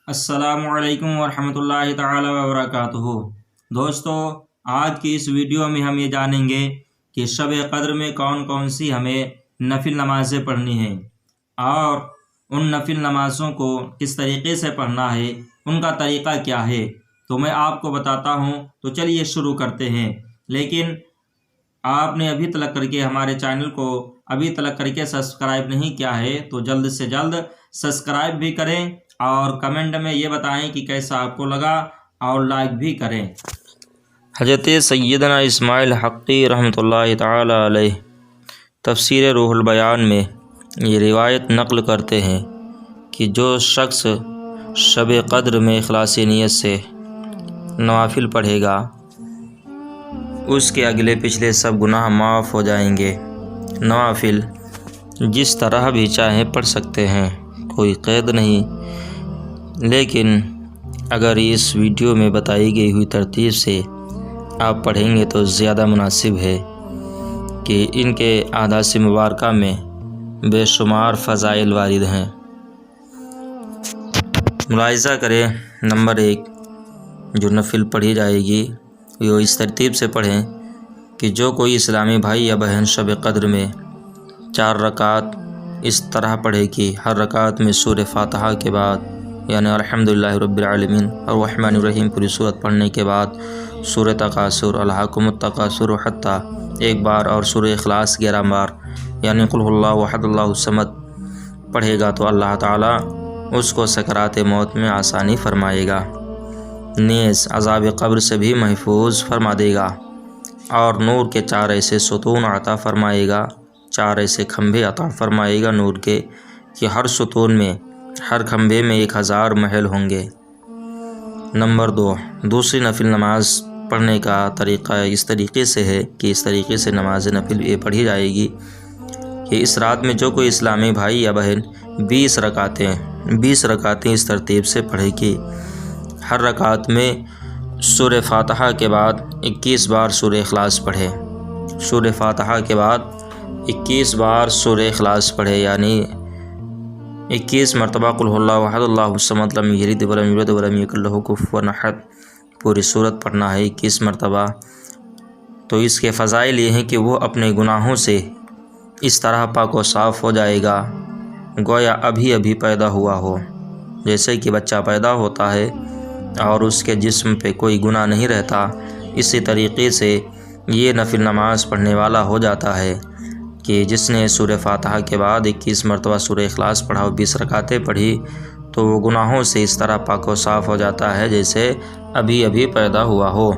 السلام علیکم ورحمۃ اللہ تعالی وبرکاتہ۔ دوستو، آج کی اس ویڈیو میں ہم یہ جانیں گے کہ شب قدر میں کون کون سی ہمیں نفل نمازیں پڑھنی ہیں اور ان نفل نمازوں کو کس طریقے سے پڑھنا ہے، ان کا طریقہ کیا ہے، تو میں آپ کو بتاتا ہوں۔ تو چلیے شروع کرتے ہیں۔ لیکن آپ نے ابھی تک کر کے ہمارے چینل کو سبسکرائب نہیں کیا ہے تو جلد سے جلد سبسکرائب بھی کریں اور کمنٹ میں یہ بتائیں کہ کیسا آپ کو لگا اور لائک بھی کریں۔ حضرت سیدنا اسماعیل حقی رحمۃ اللہ تعالی علیہ تفسیر روح البیان میں یہ روایت نقل کرتے ہیں کہ جو شخص شب قدر میں اخلاص نیت سے نوافل پڑھے گا اس کے اگلے پچھلے سب گناہ معاف ہو جائیں گے۔ نوافل جس طرح بھی چاہیں پڑھ سکتے ہیں، کوئی قید نہیں، لیکن اگر اس ویڈیو میں بتائی گئی ہوئی ترتیب سے آپ پڑھیں گے تو زیادہ مناسب ہے کہ ان کے احادیث مبارکہ میں بے شمار فضائل وارد ہیں۔ ملاحظہ کریں، نمبر 1 جو نفل پڑھی جائے گی وہ اس ترتیب سے پڑھیں کہ جو کوئی اسلامی بھائی یا بہن شب قدر میں 4 رکعت اس طرح پڑھے کہ ہر رکعت میں سورہ فاتحہ کے بعد یعنی الحمدللہ رب العالمین الرحمن الرحیم پوری سورت پڑھنے کے بعد سورہ تکاثر الہاکم التکاثر حتی ایک بار اور سورہ اخلاص 11 بار یعنی قل هو اللہ احد اللہ الصمد پڑھے گا تو اللہ تعالیٰ اس کو سکرات موت میں آسانی فرمائے گا، نیز عذاب قبر سے بھی محفوظ فرما دے گا، اور نور کے 4 ایسے ستون عطا فرمائے گا، 4 ایسے کھمبے عطا فرمائے گا نور کے کہ ہر ستون میں، ہر کھمبے میں 1000 محل ہوں گے۔ نمبر 2 دوسری نفل نماز پڑھنے کا طریقہ اس طریقے سے ہے کہ اس طریقے سے نماز نفل یہ پڑھی جائے گی کہ اس رات میں جو کوئی اسلامی بھائی یا بہن 20 رکعتیں اس ترتیب سے پڑھے کہ ہر رکعت میں سورہ فاتحہ کے بعد 21 بار سورہ اخلاص پڑھے، سورہ فاتحہ کے بعد 21 بار سورہ اخلاص پڑھے، یعنی 21 مرتبہ قل هو اللہ احد اللہ الصمد لم یلد ولم یولد ولم یکن لہ کفوا احد پوری سورت پڑھنا ہے 21 مرتبہ۔ تو اس کے فضائل یہ ہیں کہ وہ اپنے گناہوں سے اس طرح پاک و صاف ہو جائے گا گویا ابھی پیدا ہوا ہو، جیسے کہ بچہ پیدا ہوتا ہے اور اس کے جسم پہ کوئی گناہ نہیں رہتا، اسی طریقے سے یہ نفل نماز پڑھنے والا ہو جاتا ہے کہ جس نے سورہ فاتحہ کے بعد 21 مرتبہ سورہ اخلاص پڑھا اور 20 رکعتیں پڑھی تو وہ گناہوں سے اس طرح پاک و صاف ہو جاتا ہے جیسے ابھی پیدا ہوا ہو۔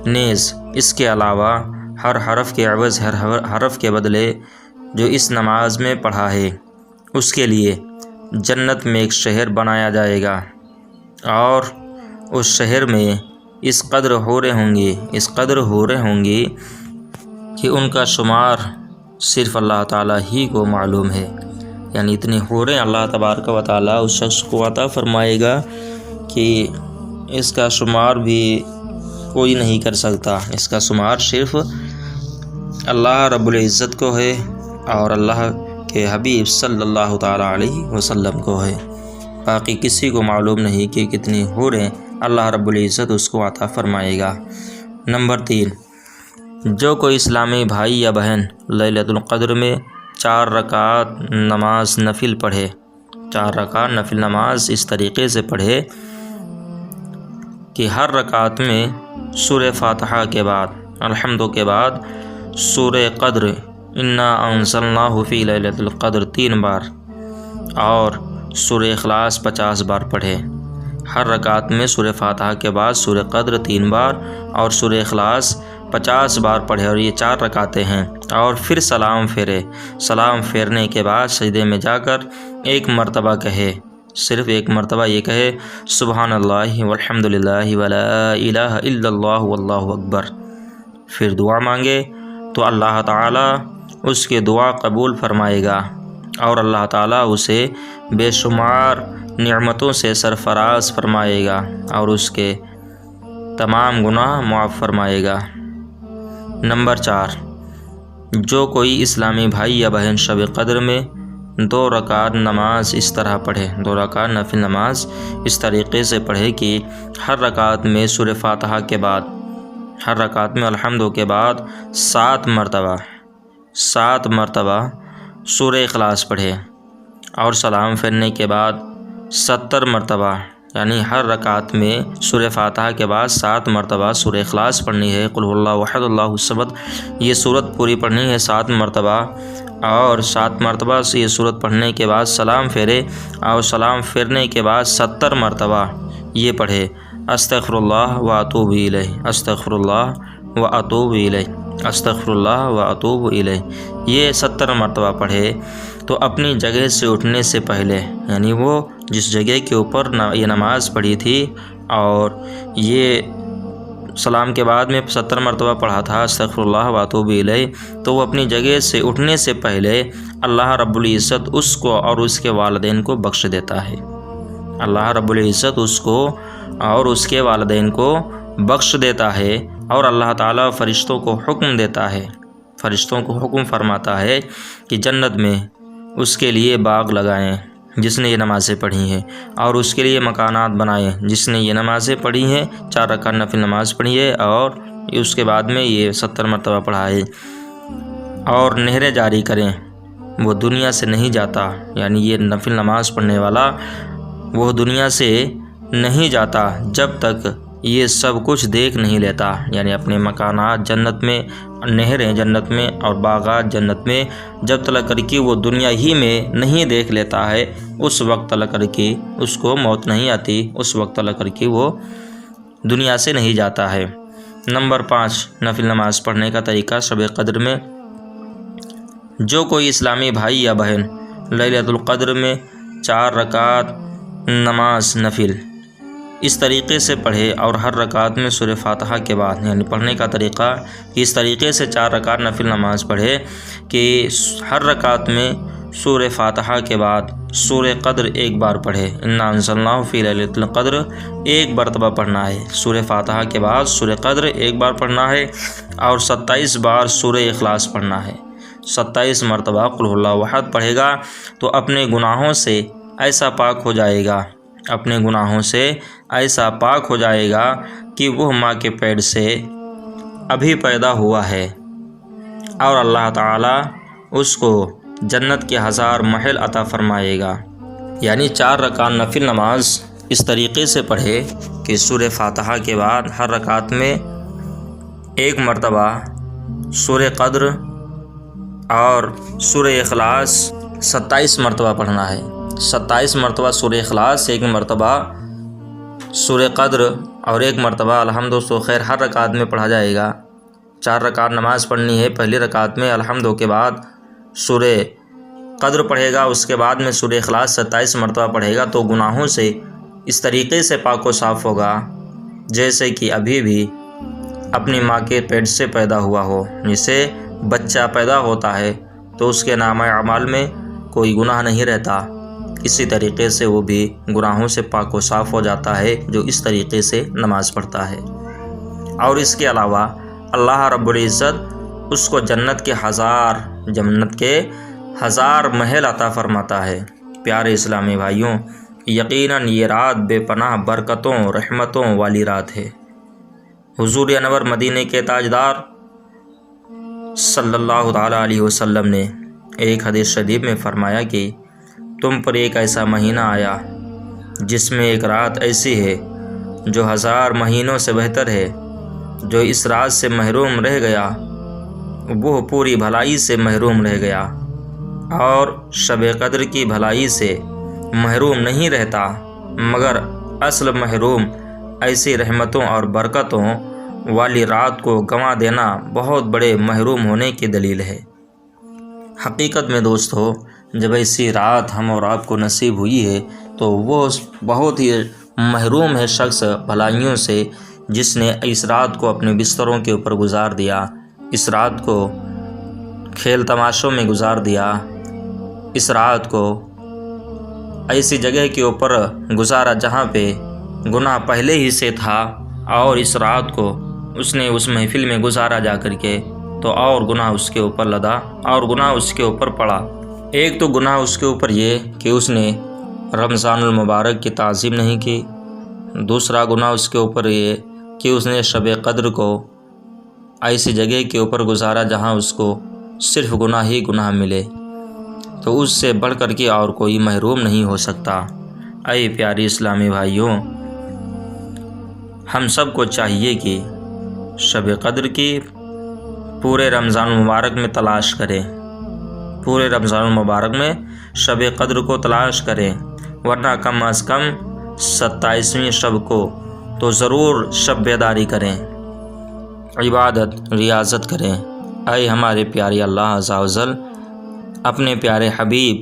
نیز اس کے علاوہ ہر حرف کے عوض ہر حرف کے بدلے جو اس نماز میں پڑھا ہے اس کے لیے جنت میں ایک شہر بنایا جائے گا، اور اس شہر میں اس قدر حوریں ہوں گی کہ ان کا شمار صرف اللہ تعالیٰ ہی کو معلوم ہے، یعنی اتنی حوریں اللہ تبارک و تعالیٰ اس شخص کو عطا فرمائے گا کہ اس کا شمار بھی کوئی نہیں کر سکتا، اس کا شمار صرف اللہ رب العزت کو ہے اور اللہ کے حبیب صلی اللہ تعالیٰ علیہ وسلم کو ہے، باقی کسی کو معلوم نہیں کہ کتنی حوریں اللہ رب العزت اس کو عطا فرمائے گا۔ نمبر 3 جو کوئی اسلامی بھائی یا بہن لیلۃ القدر میں 4 رکعت نماز نفل پڑھے، 4 رکعت نفل نماز اس طریقے سے پڑھے کہ ہر رکعت میں سورہ فاتحہ کے بعد الحمد کے بعد سورہ قدر انا انزلناہ فی لیلۃ القدر 3 بار اور سورہ اخلاص 50 بار پڑھے، ہر رکعت میں سورہ فاتحہ کے بعد سورہ قدر 3 بار اور سورہ اخلاص 50 بار پڑھے، اور یہ 4 رکعتیں ہیں، اور پھر سلام پھیرنے کے بعد سجدے میں جا کر 1 مرتبہ کہے، صرف 1 مرتبہ یہ کہے سبحان اللہ والحمد للہ ولا الہ الا اللہ واللہ اکبر، پھر دعا مانگے تو اللہ تعالیٰ اس کے دعا قبول فرمائے گا اور اللہ تعالیٰ اسے بے شمار نعمتوں سے سرفراز فرمائے گا اور اس کے تمام گناہ معاف فرمائے گا۔ نمبر 4 جو کوئی اسلامی بھائی یا بہن شب قدر میں 2 رکعت نماز اس طرح پڑھے، 2 رکعت نفل نماز اس طریقے سے پڑھے کہ ہر رکعت میں سورہ فاتحہ کے بعد، ہر رکعت میں الحمد کے بعد 7 مرتبہ سورہ اخلاص پڑھے، اور سلام پھیرنے کے بعد 70 مرتبہ، یعنی ہر رکعت میں سورہ فاتحہ کے بعد 7 مرتبہ سورہ اخلاص پڑھنی ہے، قل هو اللہ احد اللہ الصمد، یہ صورت پوری پڑھنی ہے 7 مرتبہ، اور 7 مرتبہ سے یہ صورت پڑھنے کے بعد سلام پھیرے، اور سلام پھیرنے کے بعد 70 مرتبہ یہ پڑھے استغفر اللہ و اتوب الیہ، استغفر اللہ و اتوب الیہ، استغفر اللہ و اتوب الیہ، یہ 70 مرتبہ پڑھے۔ تو اپنی جگہ سے اٹھنے سے پہلے، یعنی وہ جس جگہ کے اوپر یہ نماز پڑھی تھی اور یہ سلام کے بعد میں 70 مرتبہ پڑھا تھا استغفر اللہ و اتوب الیہ، تو وہ اپنی جگہ سے اٹھنے سے پہلے اللہ رب العزت اس کو اور اس کے والدین کو بخش دیتا ہے، اللہ رب العزت اس کو اور اس کے والدین کو بخش دیتا ہے، اور اللہ تعالیٰ فرشتوں کو حکم دیتا ہے، فرشتوں کو حکم فرماتا ہے کہ جنت میں اس کے لیے باغ لگائیں جس نے یہ نمازیں پڑھی ہیں، اور اس کے لیے مکانات بنائیں جس نے یہ نمازیں پڑھی ہیں، 4 رکعت نفل نماز پڑھی ہے اور اس کے بعد میں یہ 70 مرتبہ پڑھائے، اور نہریں جاری کریں، وہ دنیا سے نہیں جاتا، یعنی یہ نفل نماز پڑھنے والا وہ دنیا سے نہیں جاتا جب تک یہ سب کچھ دیکھ نہیں لیتا، یعنی اپنے مکانات جنت میں، نہریں جنت میں اور باغات جنت میں جب تک کر کے وہ دنیا ہی میں نہیں دیکھ لیتا ہے، اس وقت تک کر کے اس کو موت نہیں آتی، اس وقت تک کر کے وہ دنیا سے نہیں جاتا ہے۔ نمبر 5 نفل نماز پڑھنے کا طریقہ شب قدر میں۔ جو کوئی اسلامی بھائی یا بہن لیلۃ القدر میں 4 رکعت نماز نفل اس طریقے سے پڑھے، اور ہر رکعت میں سورہ فاتحہ کے بعد، یعنی پڑھنے کا طریقہ اس طریقے سے 4 رکعت نفل نماز پڑھے کہ ہر رکعت میں سورہ فاتحہ کے بعد سورہ قدر ایک بار پڑھے، انا انزلناہ فی لیلۃ القدر ایک مرتبہ پڑھنا ہے، سورہ فاتحہ کے بعد سورہ قدر ایک بار پڑھنا ہے، اور 27 بار سورہ اخلاص پڑھنا ہے، 27 مرتبہ قل هو اللہ احد پڑھے گا تو اپنے گناہوں سے ایسا پاک ہو جائے گا، اپنے گناہوں سے ایسا پاک ہو جائے گا کہ وہ ماں کے پیٹ سے ابھی پیدا ہوا ہے، اور اللہ تعالیٰ اس کو جنت کے 1000 محل عطا فرمائے گا۔ یعنی 4 رکعت نفل نماز اس طریقے سے پڑھے کہ سورہ فاتحہ کے بعد ہر رکعت میں ایک مرتبہ سورہ قدر اور سورہ اخلاص 27 مرتبہ پڑھنا ہے، 27 مرتبہ سورہ اخلاص، ایک مرتبہ سورہ قدر اور ایک مرتبہ الحمد و خیر ہر رکعت میں پڑھا جائے گا۔ 4 رکعت نماز پڑھنی ہے، پہلی رکعت میں الحمد کے بعد سورہ قدر پڑھے گا، اس کے بعد میں سورہ اخلاص 27 مرتبہ پڑھے گا، تو گناہوں سے اس طریقے سے پاک و صاف ہوگا جیسے کہ ابھی بھی اپنی ماں کے پیٹ سے پیدا ہوا ہو۔ جسے بچہ پیدا ہوتا ہے تو اس کے نامہ اعمال میں کوئی گناہ نہیں رہتا، اسی طریقے سے وہ بھی گناہوں سے پاک و صاف ہو جاتا ہے جو اس طریقے سے نماز پڑھتا ہے۔ اور اس کے علاوہ اللہ رب العزت اس کو جنت کے 1000 محل عطا فرماتا ہے۔ پیارے اسلامی بھائیوں، یقیناً یہ رات بے پناہ برکتوں رحمتوں والی رات ہے۔ حضور انور مدینے کے تاجدار صلی اللہ تعالیٰ علیہ وسلم نے ایک حدیث شریف میں فرمایا کہ تم پر ایک ایسا مہینہ آیا جس میں ایک رات ایسی ہے جو 1000 مہینوں سے بہتر ہے، جو اس رات سے محروم رہ گیا وہ پوری بھلائی سے محروم رہ گیا، اور شب قدر کی بھلائی سے محروم نہیں رہتا، مگر اصل محروم ایسی رحمتوں اور برکتوں والی رات کو گنوا دینا بہت بڑے محروم ہونے کی دلیل ہے۔ حقیقت میں دوستو، جب ایسی رات ہم اور آپ کو نصیب ہوئی ہے تو وہ بہت ہی محروم ہے شخص بھلائیوں سے جس نے اس رات کو اپنے بستروں کے اوپر گزار دیا، اس رات کو کھیل تماشوں میں گزار دیا، اس رات کو ایسی جگہ کے اوپر گزارا جہاں پہ گناہ پہلے ہی سے تھا، اور اس رات کو اس نے اس محفل میں گزارا جا کر کے تو اور گناہ اس کے اوپر لدا اور گناہ اس کے اوپر پڑا۔ ایک تو گناہ اس کے اوپر یہ کہ اس نے رمضان المبارک کی تعظیم نہیں کی، دوسرا گناہ اس کے اوپر یہ کہ اس نے شب قدر کو ایسی جگہ کے اوپر گزارا جہاں اس کو صرف گناہ ہی گناہ ملے، تو اس سے بڑھ کر کے اور کوئی محروم نہیں ہو سکتا۔ اے پیاری اسلامی بھائیوں، ہم سب کو چاہیے کہ شب قدر کی پورے رمضان المبارک میں تلاش کریں، پورے رمضان المبارک میں شب قدر کو تلاش کریں، ورنہ کم از کم 27ویں شب کو تو ضرور شب بیداری کریں، عبادت ریاضت کریں۔ اے ہمارے پیارے اللہ عز و جل اپنے پیارے حبیب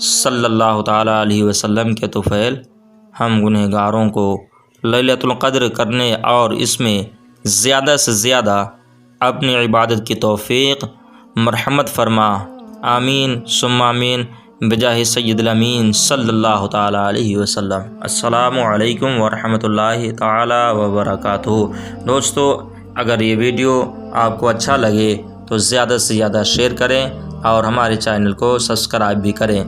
صلی اللہ تعالیٰ علیہ وسلم کے طفیل ہم گنہگاروں کو لیلۃ القدر کرنے اور اس میں زیادہ سے زیادہ اپنی عبادت کی توفیق مرحمت فرما، آمین ثم آمین، بجاہ سید الامین صلی اللہ تعالیٰ علیہ وسلم۔ السلام علیکم ورحمۃ اللہ تعالیٰ وبرکاتہ۔ دوستو، اگر یہ ویڈیو آپ کو اچھا لگے تو زیادہ سے زیادہ شیئر کریں اور ہمارے چینل کو سبسکرائب بھی کریں۔